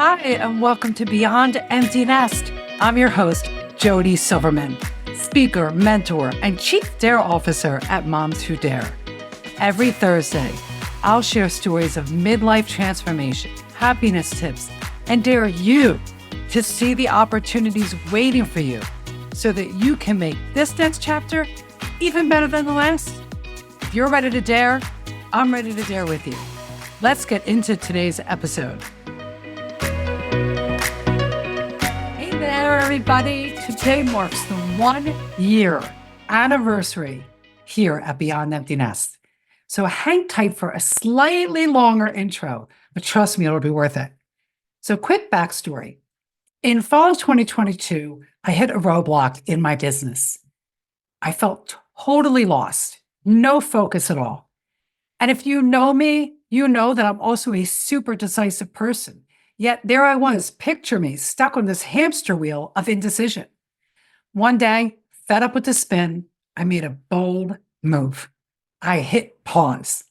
Hi, and welcome to Beyond Empty Nest. I'm your host, Jody Silverman, speaker, mentor, and Chief Dare Officer at Moms Who Dare. Every Thursday, I'll share stories of midlife transformation, happiness tips, and dare you to see the opportunities waiting for you so that you can make this next chapter even better than the last. If you're ready to dare, I'm ready to dare with you. Let's get into today's episode. Hey there, everybody. Today marks the 1-year anniversary here at Beyond Empty Nest. So hang tight for a slightly longer intro, but trust me, it'll be worth it. So quick backstory. In fall of 2022, I hit a roadblock in my business. I felt totally lost, no focus at all. And if you know me, you know that I'm also a super decisive person. Yet there I was, picture me, stuck on this hamster wheel of indecision. One day, fed up with the spin, I made a bold move. I hit pause.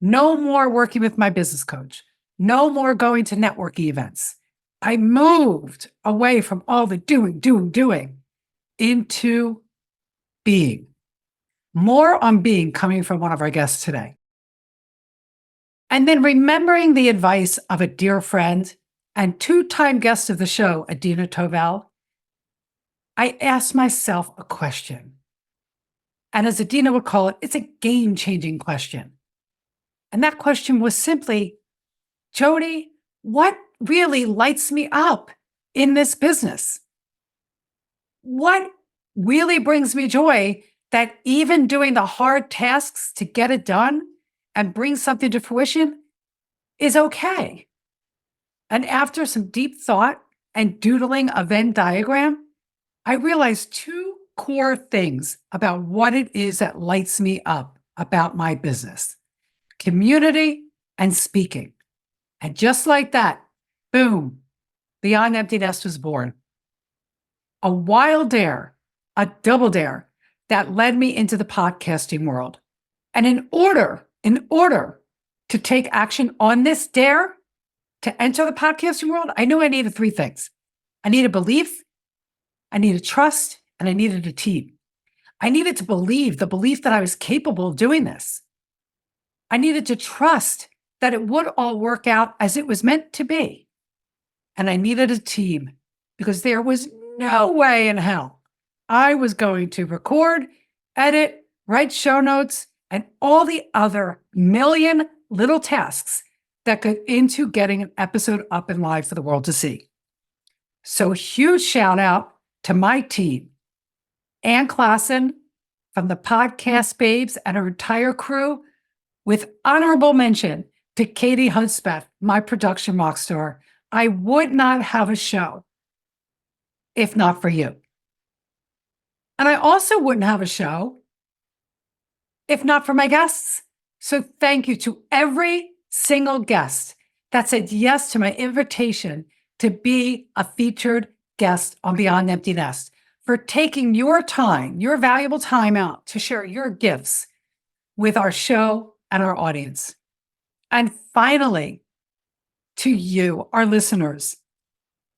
No more working with my business coach. No more going to networking events. I moved away from all the doing into being. More on being coming from one of our guests today. And then remembering the advice of a dear friend and two-time guest of the show, Adina Tovel, I asked myself a question. And as Adina would call it, it's a game-changing question. And that question was simply, Jody, what really lights me up in this business? What really brings me joy that even doing the hard tasks to get it done and bring something to fruition is okay? And after some deep thought and doodling a Venn diagram, I realized two core things about what it is that lights me up about my business: community and speaking. And just like that, boom, Beyond Empty Nest was born. A wild dare, a double dare that led me into the podcasting world. And in order to take action on this dare, to enter the podcasting world, I knew I needed three things. I needed belief, I needed trust, and I needed a team. I needed to believe the belief that I was capable of doing this. I needed to trust that it would all work out as it was meant to be. And I needed a team because there was no way in hell I was going to record, edit, write show notes, and all the other million little tasks that go into getting an episode up and live for the world to see. So huge shout out to my team, Ann Klassen from the Podcast Babes and her entire crew, with honorable mention to Katie Hudspeth, my production rock star. I would not have a show if not for you. And I also wouldn't have a show if not for my guests. So thank you to every single guest that said yes to my invitation to be a featured guest on Beyond Empty Nest, for taking your time, your valuable time out to share your gifts with our show and our audience. And finally, to you, our listeners,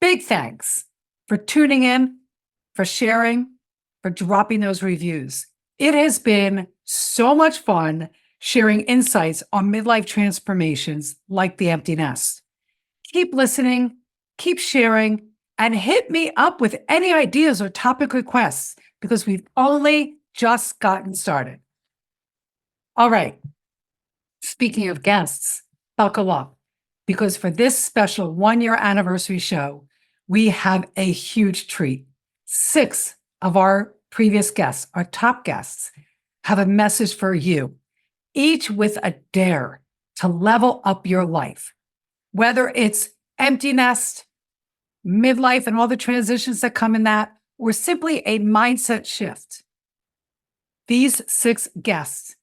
big thanks for tuning in, for sharing, for dropping those reviews. It has been so much fun sharing insights on midlife transformations like the empty nest. Keep listening, keep sharing, and hit me up with any ideas or topic requests because we've only just gotten started. All right. Speaking of guests, buckle up, because for this special 1-year anniversary show, we have a huge treat. 6 of our previous guests, our top guests, have a message for you, each with a dare to level up your life. Whether it's empty nest, midlife, and all the transitions that come in that, or simply a mindset shift. These 6 guests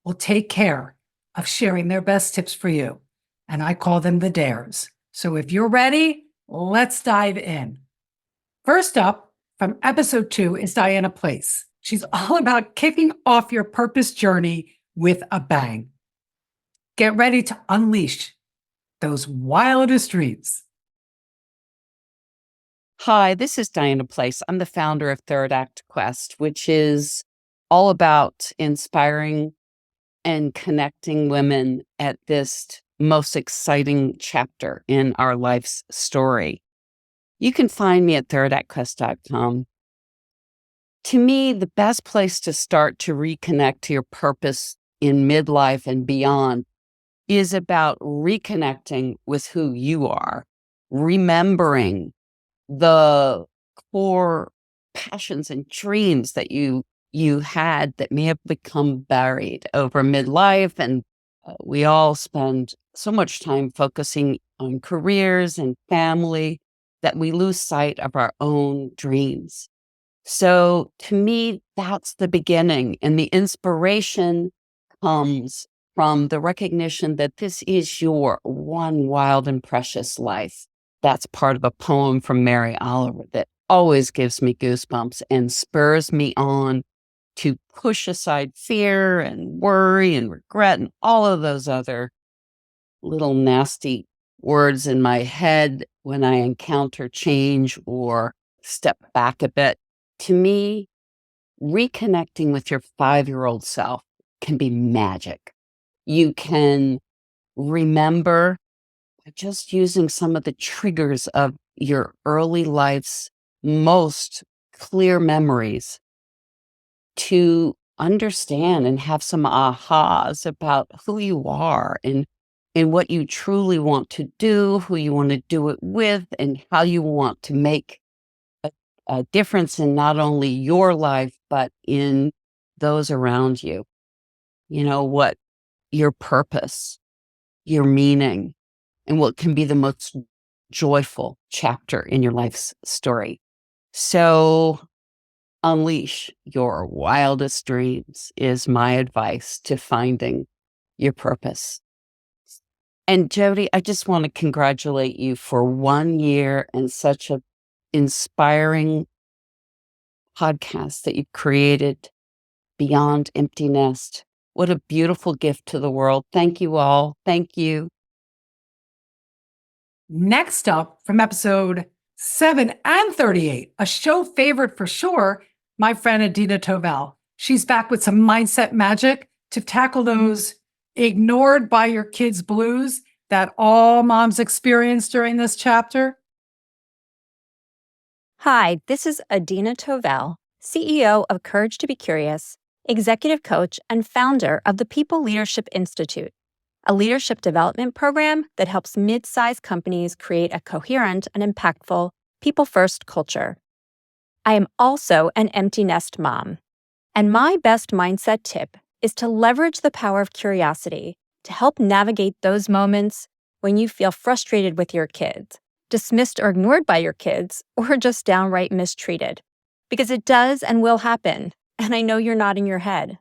will take care of sharing their best tips for you. And I call them the dares. So if you're ready, let's dive in. First up, from episode 2 is Diana Place. She's all about kicking off your purpose journey with a bang. Get ready to unleash those wildest dreams. Hi, this is Diana Place. I'm the founder of Third Act Quest, which is all about inspiring and connecting women at this most exciting chapter in our life's story. You can find me at thirdactquest.com. To me, the best place to start to reconnect to your purpose in midlife and beyond is about reconnecting with who you are, remembering the core passions and dreams that you had that may have become buried over midlife. And we all spend so much time focusing on careers and family that we lose sight of our own dreams. So to me, that's the beginning. And the inspiration comes from the recognition that this is your one wild and precious life. That's part of a poem from Mary Oliver that always gives me goosebumps and spurs me on to push aside fear and worry and regret and all of those other little nasty words in my head when I encounter change or step back a bit. To me, reconnecting with your 5-year-old self can be magic. You can remember just using some of the triggers of your early life's most clear memories to understand and have some ahas about who you are and what you truly want to do, who you want to do it with, and how you want to make a difference in not only your life, but in those around you. You know, what your purpose, your meaning, and what can be the most joyful chapter in your life's story. So unleash your wildest dreams is my advice to finding your purpose. And Jody, I just want to congratulate you for 1 year and such an inspiring podcast that you've created, Beyond Empty Nest. What a beautiful gift to the world. Thank you all. Thank you. Next up, from episode 7 and 38, a show favorite for sure, my friend Adina Tovell. She's back with some mindset magic to tackle those ignored by your kids blues that all moms experience during this chapter. Hi, this is Adina Tovell, CEO of Courage to be Curious, executive coach, and founder of the People Leadership Institute, a leadership development program that helps mid-sized companies create a coherent and impactful people-first culture. I am also an empty nest mom, and my best mindset tip is to leverage the power of curiosity to help navigate those moments when you feel frustrated with your kids, dismissed or ignored by your kids, or just downright mistreated. Because it does and will happen, and I know you're nodding your head.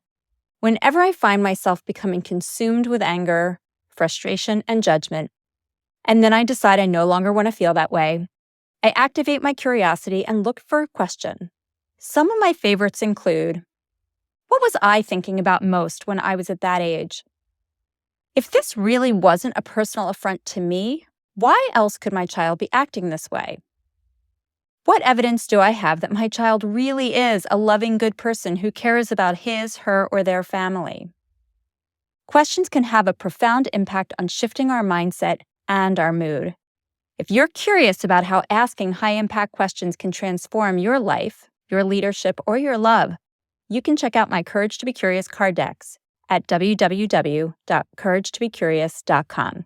Whenever I find myself becoming consumed with anger, frustration, and judgment, and then I decide I no longer want to feel that way, I activate my curiosity and look for a question. Some of my favorites include, what was I thinking about most when I was at that age? If this really wasn't a personal affront to me, why else could my child be acting this way? What evidence do I have that my child really is a loving, good person who cares about his, her, or their family? Questions can have a profound impact on shifting our mindset and our mood. If you're curious about how asking high-impact questions can transform your life, your leadership, or your love, you can check out my Courage to be Curious card decks at www.couragetobecurious.com.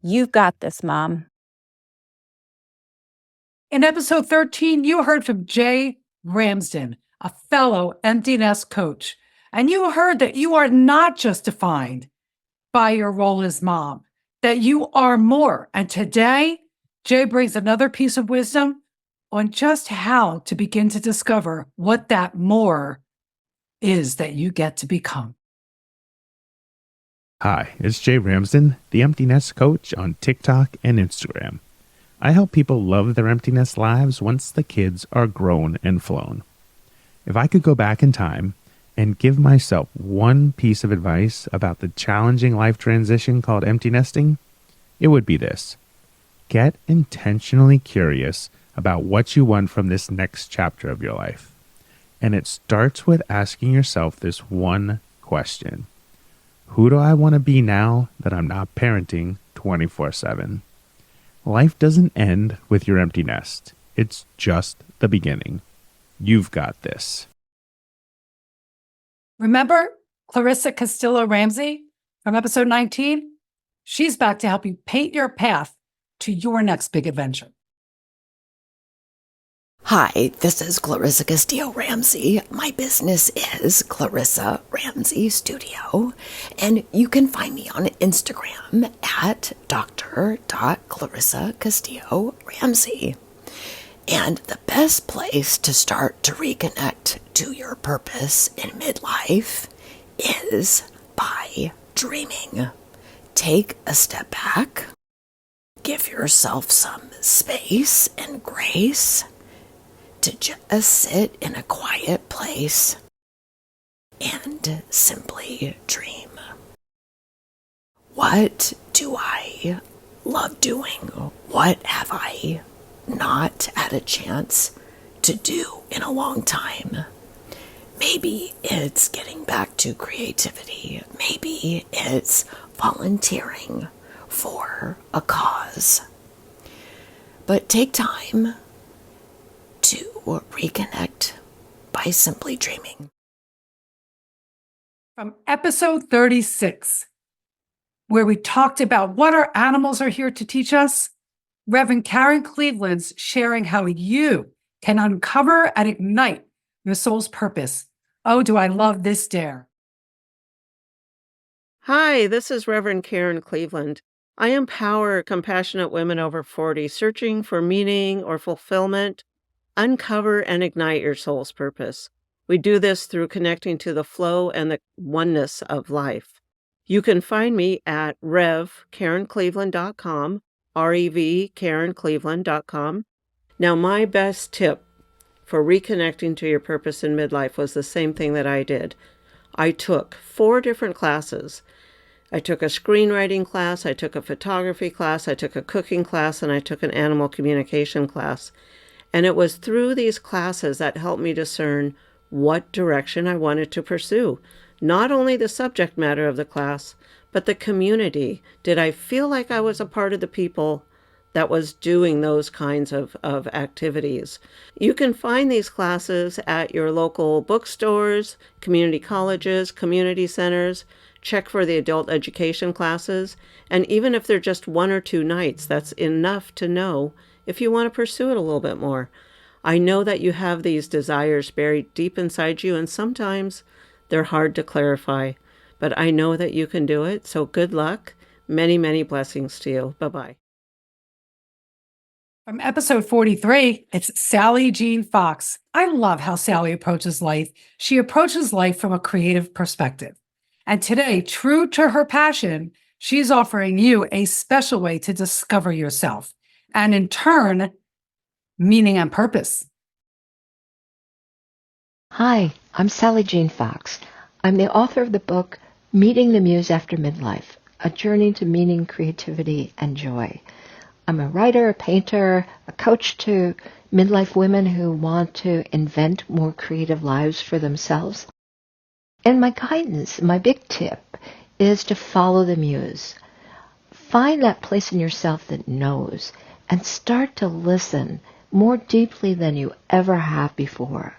You've got this, Mom. In episode 13, you heard from Jay Ramsden, a fellow empty nest coach, and you heard that you are not just defined by your role as mom, that you are more. And today, Jay brings another piece of wisdom on just how to begin to discover what that more is that you get to become. Hi, it's Jay Ramsden, the Empty Nest Coach on TikTok and Instagram. I help people love their empty nest lives once the kids are grown and flown. If I could go back in time and give myself one piece of advice about the challenging life transition called empty nesting, it would be this: get intentionally curious about what you want from this next chapter of your life. And it starts with asking yourself this one question: who do I want to be now that I'm not parenting 24/7? Life doesn't end with your empty nest. It's just the beginning. You've got this. Remember Clarissa Castillo-Ramsey from episode 19? She's back to help you paint your path to your next big adventure. Hi, this is Clarissa Castillo-Ramsey. My business is Clarissa Ramsey Studio, and you can find me on Instagram at dr.clarissa-castillo-ramsey. And the best place to start to reconnect to your purpose in midlife is by dreaming. Take a step back, give yourself some space and grace to just sit in a quiet place and simply dream. What do I love doing? What have I not had a chance to do in a long time? Maybe it's getting back to creativity. Maybe it's volunteering for a cause. But take time to reconnect by simply dreaming. From episode 36, where we talked about what our animals are here to teach us, Reverend Karen Cleveland's sharing how you can uncover and ignite your soul's purpose. Oh, do I love this dare. Hi, this is Reverend Karen Cleveland. I empower compassionate women over 40 searching for meaning or fulfillment. Uncover and ignite your soul's purpose. We do this through connecting to the flow and the oneness of life. You can find me at revkarencleveland.com, revkarencleveland.com. Now, my best tip for reconnecting to your purpose in midlife was the same thing that I did. I took 4 different classes. I took a screenwriting class, I took a photography class, I took a cooking class, and I took an animal communication class. And it was through these classes that helped me discern what direction I wanted to pursue. Not only the subject matter of the class, but the community. Did I feel like I was a part of the people that was doing those kinds of activities? You can find these classes at your local bookstores, community colleges, community centers. Check for the adult education classes. And even if they're just 1 or 2 nights, that's enough to know if you want to pursue it a little bit more. I know that you have these desires buried deep inside you, and sometimes they're hard to clarify, but I know that you can do it. So good luck. Many, many blessings to you. Bye-bye. From episode 43, it's Sally Jean Fox. I love how Sally approaches life. She approaches life from a creative perspective. And today, true to her passion, she's offering you a special way to discover yourself, and in turn, meaning and purpose. Hi, I'm Sally Jean Fox. I'm the author of the book, Meeting the Muse After Midlife, A Journey to Meaning, Creativity, and Joy. I'm a writer, a painter, a coach to midlife women who want to invent more creative lives for themselves. And my guidance, my big tip, is to follow the muse. Find that place in yourself that knows, and start to listen more deeply than you ever have before.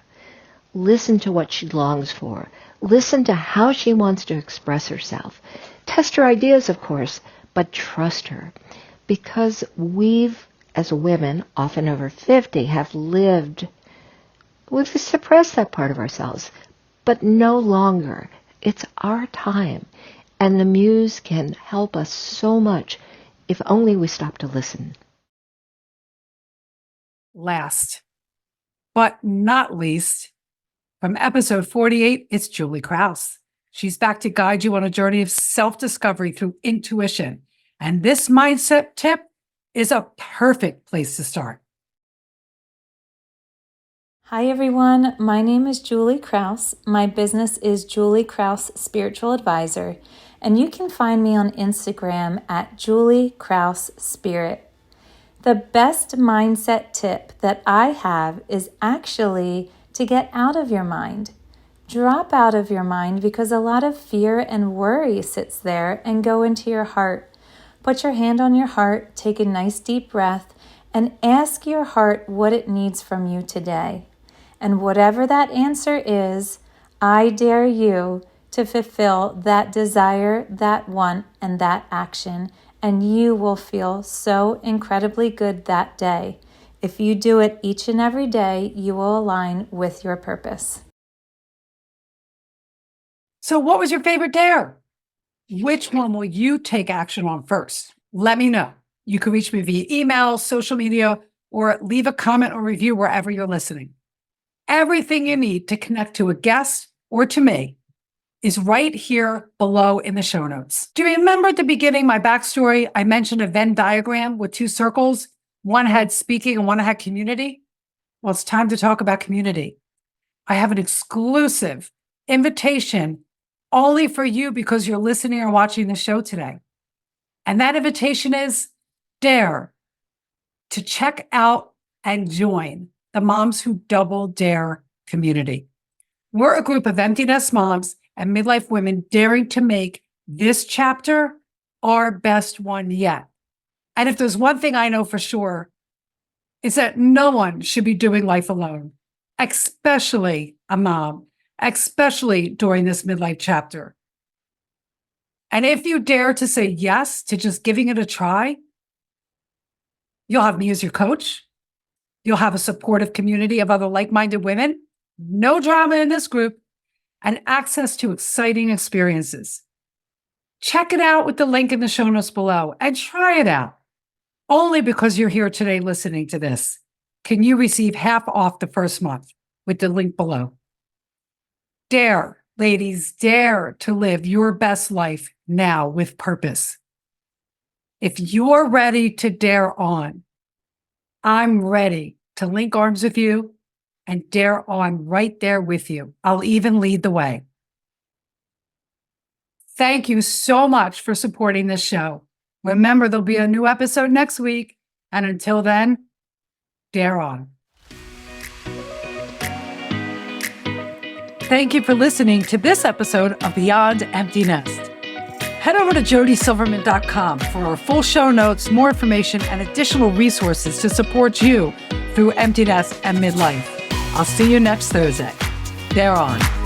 Listen to what she longs for. Listen to how she wants to express herself. Test her ideas, of course, but trust her. Because we've, as women, often over 50, we've suppressed that part of ourselves. But no longer. It's our time. And the muse can help us so much if only we stop to listen. Last, but not least, from episode 48, it's Julie Krause. She's back to guide you on a journey of self-discovery through intuition. And this mindset tip is a perfect place to start. Hi everyone, my name is Julie Krause. My business is Julie Krause Spiritual Advisor, and you can find me on Instagram at Julie Krause Spirit. The best mindset tip that I have is actually to get out of your mind. Drop out of your mind because a lot of fear and worry sits there, and go into your heart. Put your hand on your heart, take a nice deep breath, and ask your heart what it needs from you today. And whatever that answer is, I dare you to fulfill that desire, that want, and that action, and you will feel so incredibly good that day. If you do it each and every day, you will align with your purpose. So what was your favorite dare? Which one will you take action on first? Let me know. You can reach me via email, social media, or leave a comment or review wherever you're listening. Everything you need to connect to a guest or to me is right here below in the show notes. Do you remember at the beginning, my backstory? I mentioned a Venn diagram with two circles. One had speaking and one had community. Well, it's time to talk about community. I have an exclusive invitation only for you because you're listening or watching the show today. And that invitation is dare to check out and join the Moms Who Double Dare community. We're a group of empty nest moms and midlife women daring to make this chapter our best one yet. And if there's one thing I know for sure, it's that no one should be doing life alone, especially a mom, especially during this midlife chapter. And if you dare to say yes to just giving it a try, you'll have me as your coach. You'll have a supportive community of other like-minded women, no drama in this group, and access to exciting experiences. Check it out with the link in the show notes below and try it out. Only because you're here today listening to this can you receive half off the first month with the link below. Dare, ladies, dare to live your best life now with purpose. If you're ready to dare on, I'm ready to link arms with you and dare on right there with you. I'll even lead the way. Thank you so much for supporting this show. Remember, there'll be a new episode next week. And until then, dare on. Thank you for listening to this episode of Beyond Empty Nest. Head over to jodysilverman.com for our full show notes, more information, and additional resources to support you through empty nest and midlife. I'll see you next Thursday. Dare on.